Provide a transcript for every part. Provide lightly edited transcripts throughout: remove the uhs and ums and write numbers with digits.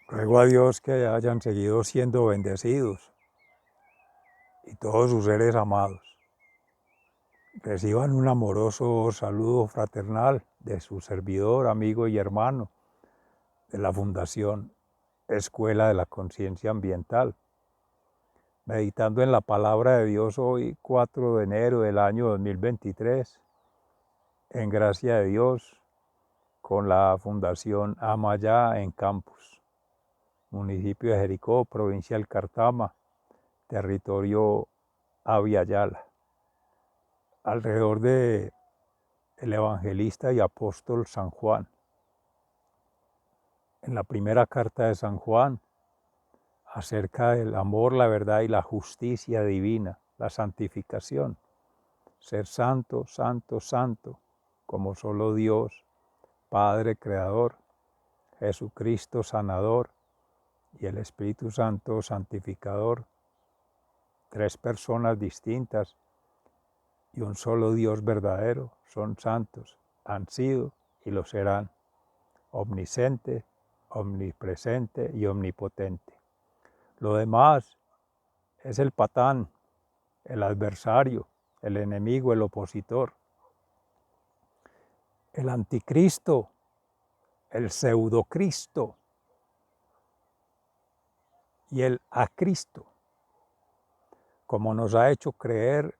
Ruego a Dios que hayan seguido siendo bendecidos y todos sus seres amados reciban un amoroso saludo fraternal de su servidor, amigo y hermano de la Fundación Escuela de la Conciencia Ambiental, meditando en la palabra de Dios hoy, 4 de enero del año 2023, en gracia de Dios, con la Fundación Amayá en Campus, municipio de Jericó, provincia del Cartama, territorio Aviala, alrededor de el evangelista y apóstol San Juan. En la primera carta de San Juan, acerca del amor, la verdad y la justicia divina, la santificación, ser santo, santo, santo, como solo Dios, Padre Creador, Jesucristo Sanador y el Espíritu Santo Santificador, tres personas distintas y un solo Dios verdadero, son santos, han sido y lo serán, omnisciente, omnipresente y omnipotente. Lo demás es el patán, el adversario, el enemigo, el opositor, el anticristo, el pseudocristo y el acristo, como nos ha hecho creer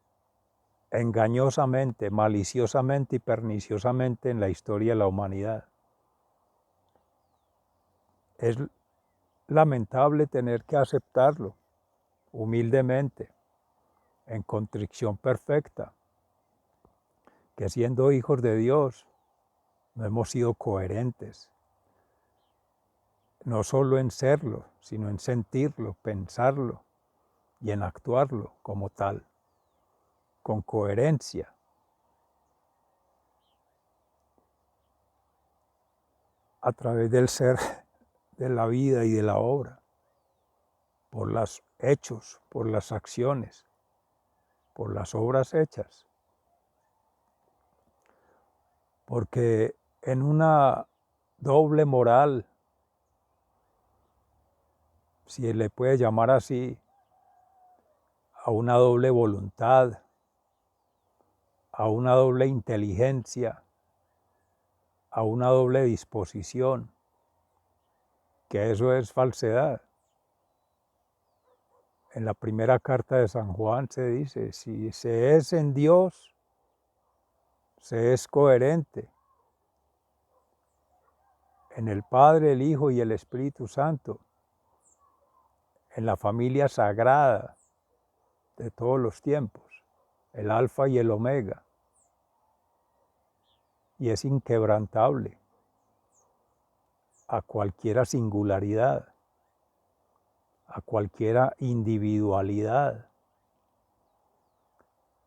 engañosamente, maliciosamente y perniciosamente en la historia de la humanidad. Es lamentable tener que aceptarlo humildemente, en contrición perfecta, que siendo hijos de Dios no hemos sido coherentes, no solo en serlo, sino en sentirlo, pensarlo y en actuarlo como tal, con coherencia, a través del ser, de la vida y de la obra, por los hechos, por las acciones, por las obras hechas. Porque en una doble moral, si le puede llamar así, a una doble voluntad, a una doble inteligencia, a una doble disposición, que eso es falsedad. En la primera carta de San Juan se dice, si se es en Dios, se es coherente en el Padre, el Hijo y el Espíritu Santo, en la familia sagrada de todos los tiempos, el Alfa y el Omega, y es inquebrantable a cualquiera singularidad, a cualquiera individualidad,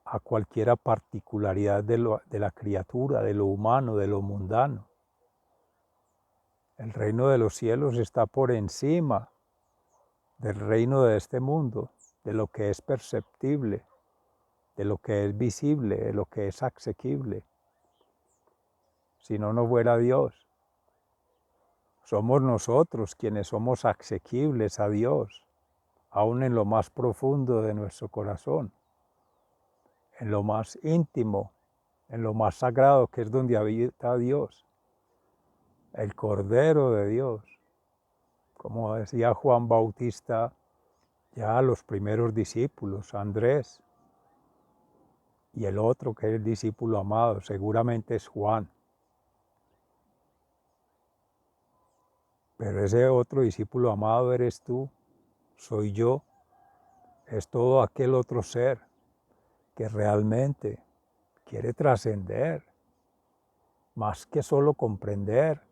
a cualquiera particularidad de la criatura, de lo humano, de lo mundano. El reino de los cielos está por encima del reino de este mundo, de lo que es perceptible, de lo que es visible, de lo que es asequible. Si no, no fuera Dios. Somos nosotros quienes somos asequibles a Dios, aún en lo más profundo de nuestro corazón, en lo más íntimo, en lo más sagrado, que es donde habita Dios, el Cordero de Dios. Como decía Juan Bautista, ya los primeros discípulos, Andrés, y el otro que es el discípulo amado, seguramente es Juan. Pero ese otro discípulo amado eres tú, soy yo, es todo aquel otro ser que realmente quiere trascender, más que solo comprender,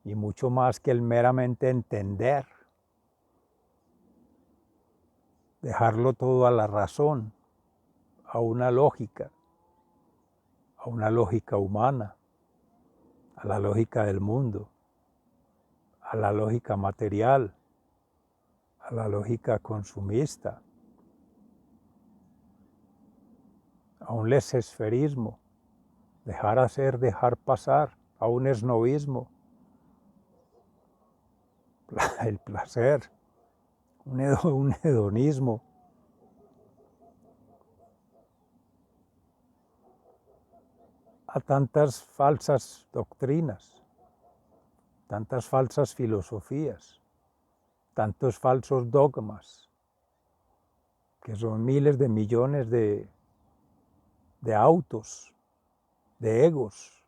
y mucho más que el meramente entender, dejarlo todo a la razón, a una lógica humana, a la lógica del mundo, a la lógica material, a la lógica consumista, a un laissez-fairismo, dejar hacer, dejar pasar, a un esnovismo, el placer, un hedonismo. A tantas falsas doctrinas, tantas falsas filosofías, tantos falsos dogmas, que son miles de millones de autos, de egos,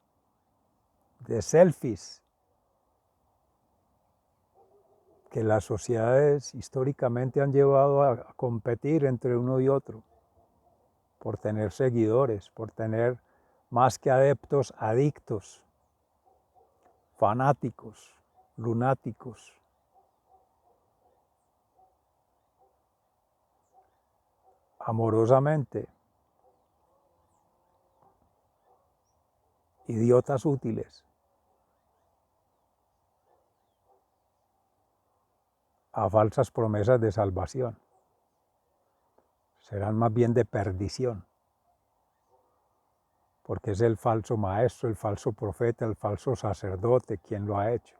de selfies, que las sociedades históricamente han llevado a competir entre uno y otro, por tener seguidores, por tener más que adeptos, adictos, fanáticos, lunáticos. Amorosamente, idiotas útiles, a falsas promesas de salvación. Serán más bien de perdición, porque es el falso maestro, el falso profeta, el falso sacerdote quien lo ha hecho.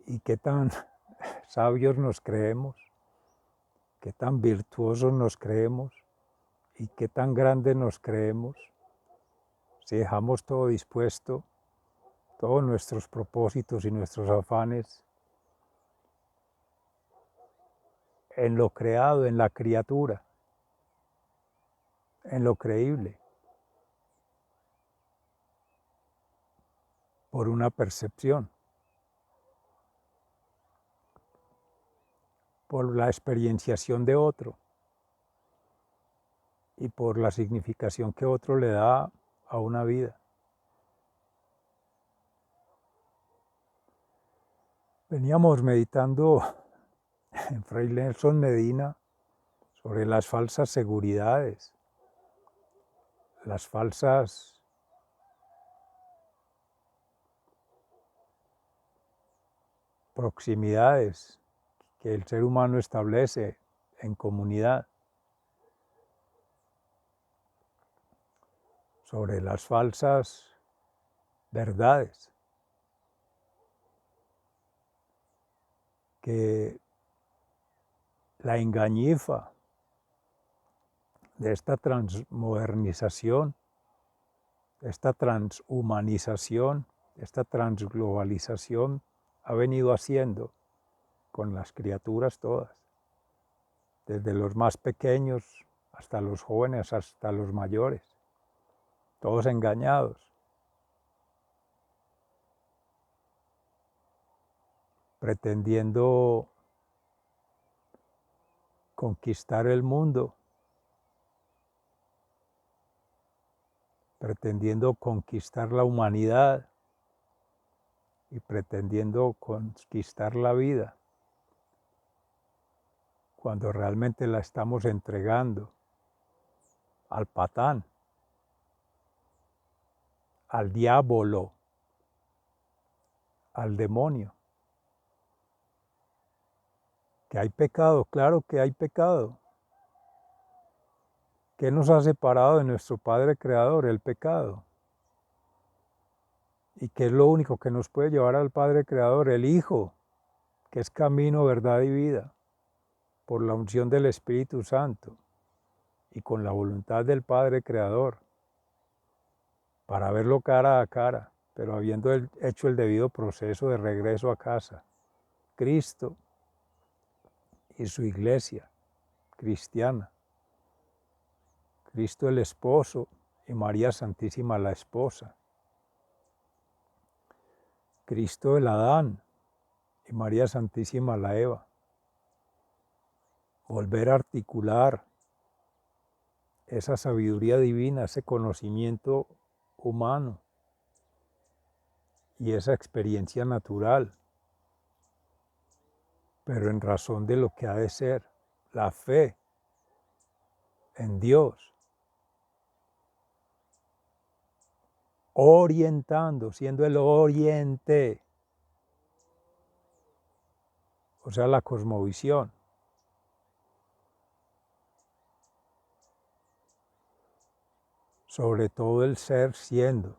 ¿Y qué tan sabios nos creemos? ¿Qué tan virtuosos nos creemos? ¿Y qué tan grandes nos creemos? Si dejamos todo dispuesto, todos nuestros propósitos y nuestros afanes en lo creado, en la criatura, en lo creíble, por una percepción, por la experienciación de otro y por la significación que otro le da a una vida. Veníamos meditando en Fray Nelson Medina sobre las falsas seguridades, las falsas proximidades que el ser humano establece en comunidad, sobre las falsas verdades que la engañifa de esta transmodernización, esta transhumanización, esta transglobalización ha venido haciendo con las criaturas todas, desde los más pequeños hasta los jóvenes, hasta los mayores, todos engañados, pretendiendo conquistar el mundo, pretendiendo conquistar la humanidad y pretendiendo conquistar la vida, cuando realmente la estamos entregando al patán, al diablo, al demonio. Que hay pecado, claro que hay pecado. ¿Qué nos ha separado de nuestro Padre Creador? El pecado. ¿Y qué es lo único que nos puede llevar al Padre Creador? El Hijo, que es camino, verdad y vida, por la unción del Espíritu Santo y con la voluntad del Padre Creador, para verlo cara a cara, pero habiendo hecho el debido proceso de regreso a casa. Cristo y su iglesia cristiana. Cristo el esposo y María Santísima la esposa. Cristo el Adán y María Santísima la Eva. Volver a articular esa sabiduría divina, ese conocimiento humano y esa experiencia natural, pero en razón de lo que ha de ser, la fe en Dios, orientando, siendo el oriente, o sea, la cosmovisión. Sobre todo el ser siendo,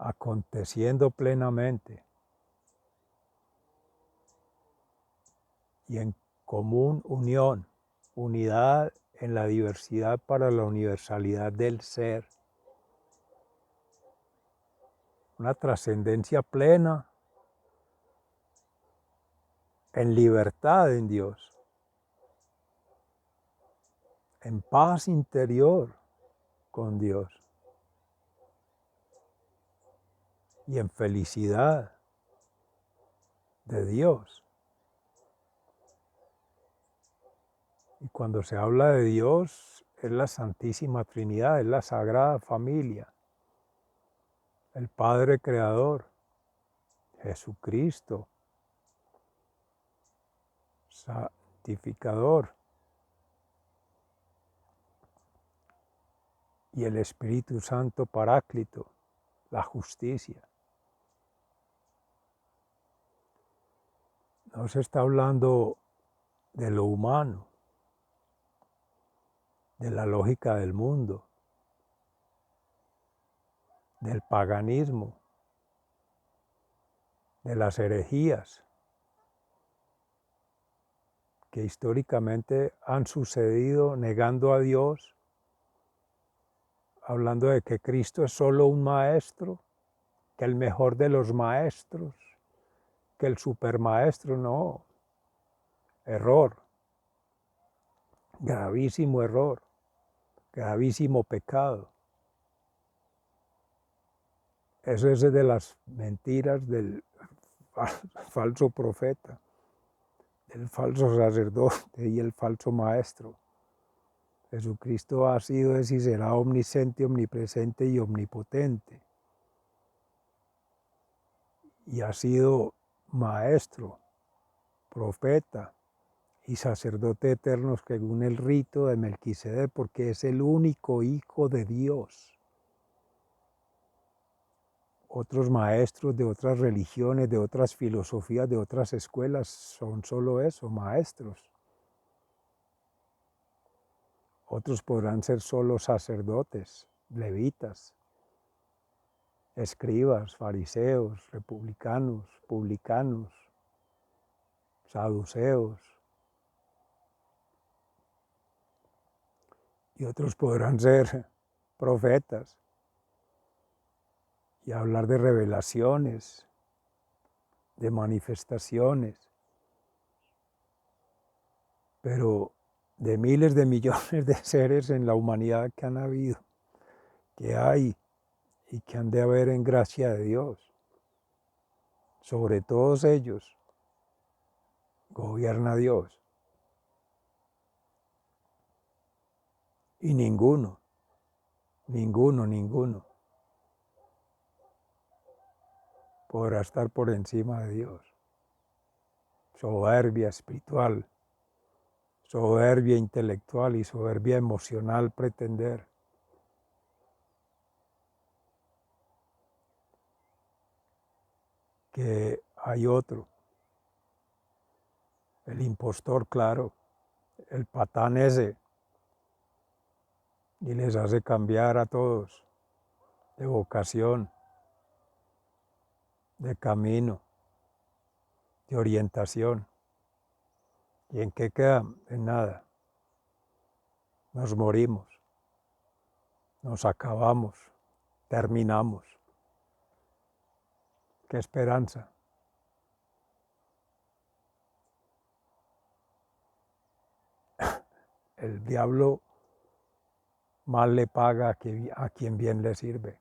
aconteciendo plenamente y en común unión, unidad en la diversidad para la universalidad del ser, una trascendencia plena en libertad en Dios, en paz interior con Dios y en felicidad de Dios. Y cuando se habla de Dios, es la Santísima Trinidad, es la Sagrada Familia, el Padre Creador, Jesucristo, Santificador, y el Espíritu Santo Paráclito, la justicia. No se está hablando de lo humano, de la lógica del mundo, del paganismo, de las herejías que históricamente han sucedido negando a Dios, hablando de que Cristo es solo un maestro, que el mejor de los maestros, que el supermaestro. No, error, gravísimo error, gravísimo pecado. Eso es de las mentiras del falso profeta, del falso sacerdote y el falso maestro. Jesucristo ha sido, es y será omnisciente, omnipresente y omnipotente. Y ha sido maestro, profeta y sacerdote eterno según el rito de Melquisedec, porque es el único Hijo de Dios. Otros maestros de otras religiones, de otras filosofías, de otras escuelas son solo eso, maestros. Otros podrán ser solo sacerdotes, levitas, escribas, fariseos, republicanos, publicanos, saduceos. Y otros podrán ser profetas y hablar de revelaciones, de manifestaciones, pero de miles de millones de seres en la humanidad que han habido, que hay y que han de haber en gracia de Dios. Sobre todos ellos gobierna Dios. Y ninguno podrá estar por encima de Dios. Soberbia espiritual, soberbia intelectual y soberbia emocional pretender que hay otro, el impostor, claro, el patán ese, y les hace cambiar a todos de vocación, de camino, de orientación. ¿Y en qué queda? En nada. Nos morimos, nos acabamos, terminamos. ¿Qué esperanza? El diablo mal le paga a quien bien le sirve.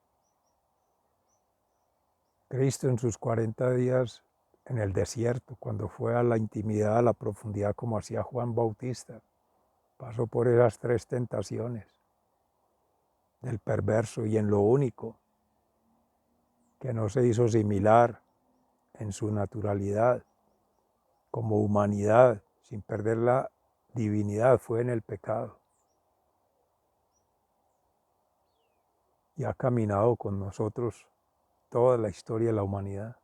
Cristo en sus 40 días en el desierto, cuando fue a la intimidad, a la profundidad, como hacía Juan Bautista, pasó por esas 3 tentaciones del perverso y en lo único que no se hizo similar en su naturalidad como humanidad, sin perder la divinidad, fue en el pecado. Y ha caminado con nosotros toda la historia de la humanidad,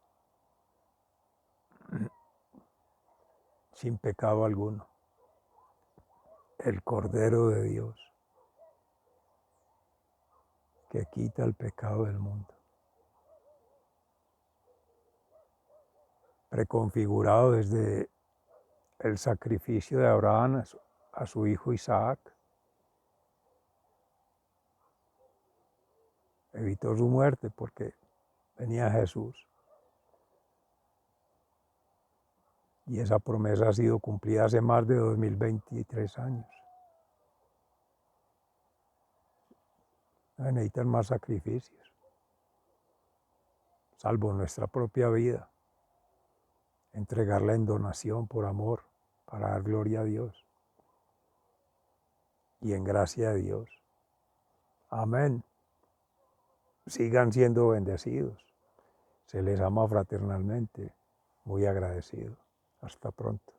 sin pecado alguno. El Cordero de Dios, que quita el pecado del mundo. preconfigurado desde el sacrificio de Abraham a su hijo Isaac. Evitó su muerte porque venía Jesús. Y esa promesa ha sido cumplida hace más de 2023 años. No necesitan más sacrificios, salvo nuestra propia vida. Entregarla en donación por amor, para dar gloria a Dios y en gracia de Dios. Amén. Sigan siendo bendecidos. Se les ama fraternalmente. Muy agradecido. Hasta pronto.